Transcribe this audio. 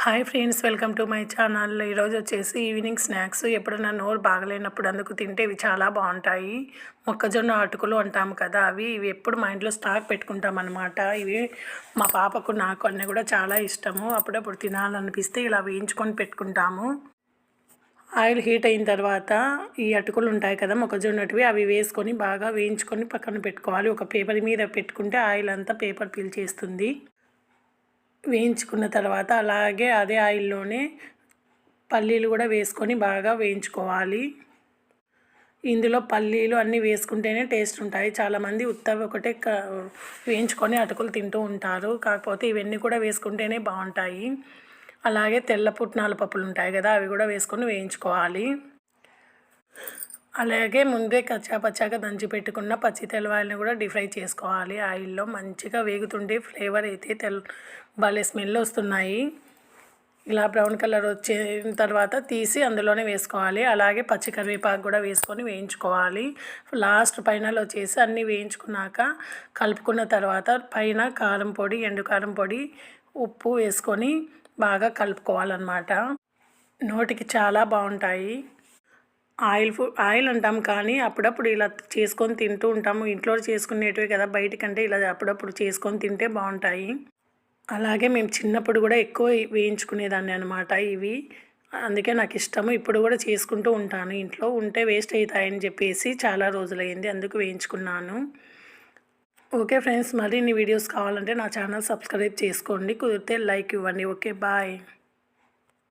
Hi friends, welcome to my channel. ఈరోజు వచ్చేసి evening snacks. ఎప్పుడైనా నోరు బాగలేనప్పుడు అందుకు తింటే ఇవి చాలా బాగుంటాయి. మొక్కజొన్న అటుకులు అంటాము కదా, ఇవి ఎప్పుడు మా ఇంట్లో స్టాక్ పెట్టుకుంటాం అనమాట. ఇవి మా పాపకు నాకు అన్నీ కూడా చాలా ఇష్టము. అప్పుడప్పుడు తినాలనిపిస్తే ఇలా వేయించుకొని పెట్టుకుంటాము. ఆయిల్ హీట్ అయిన తర్వాత ఈ అటుకులు ఉంటాయి కదా మొక్కజొన్నటివి, అవి వేసుకొని బాగా వేయించుకొని పక్కన పెట్టుకోవాలి. ఒక పేపర్ మీద పెట్టుకుంటే ఆయిల్ అంతా పేపర్ పీల్చేస్తుంది. వేయించుకున్న తర్వాత అలాగే అదే ఆయిల్లోనే పల్లీలు కూడా వేసుకొని బాగా వేయించుకోవాలి. ఇందులో పల్లీలు అన్నీ వేసుకుంటేనే టేస్ట్ ఉంటాయి. చాలామంది ఉత్తవి ఒకటే వేయించుకొని అటుకులు తింటూ ఉంటారు. కాకపోతే ఇవన్నీ కూడా వేసుకుంటేనే బాగుంటాయి. అలాగే తెల్ల పుట్నాల పప్పులు ఉంటాయి కదా, అవి కూడా వేసుకొని వేయించుకోవాలి. అలాగే ముందే కచ్చాపచ్చాగా దంచి పెట్టుకున్న పచ్చి తెల్లవాయలను కూడా డీప్ ఫ్రై చేసుకోవాలి. ఆయిల్లో మంచిగా వేగుతుండే ఫ్లేవర్ అయితే భలే స్మెల్ వస్తున్నాయి. ఇలా బ్రౌన్ కలర్ వచ్చిన తర్వాత తీసి అందులోనే వేసుకోవాలి. అలాగే పచ్చి కరివేపాకు కూడా వేసుకొని వేయించుకోవాలి. లాస్ట్ ఫైనల్ వచ్చేసి అన్నీ వేయించుకున్నాక కలుపుకున్న తర్వాత పైన కారం పొడి, ఎండు కారం పొడి, ఉప్పు వేసుకొని బాగా కలుపుకోవాలన్నమాట. నోటికి చాలా బాగుంటాయి. ఆయిల్ అంటాం కానీ అప్పుడప్పుడు ఇలా చేసుకొని తింటూ ఉంటాము. ఇంట్లో చేసుకునేటివి కదా, బయటకంటే ఇలా అప్పుడప్పుడు చేసుకొని తింటే బాగుంటాయి. అలాగే మేము చిన్నప్పుడు కూడా ఎక్కువ వేయించుకునేదాన్ని అనమాట ఇవి. అందుకే నాకు ఇష్టము. ఇప్పుడు కూడా చేసుకుంటూ ఉంటాను. ఇంట్లో ఉంటే వేస్ట్ అవుతాయని చెప్పేసి చాలా రోజులైంది, అందుకు వేయించుకున్నాను. ఓకే ఫ్రెండ్స్, మరిన్ని వీడియోస్ కావాలంటే నా ఛానల్ సబ్స్క్రైబ్ చేసుకోండి. కుదిరితే లైక్ ఇవ్వండి. Okay, bye.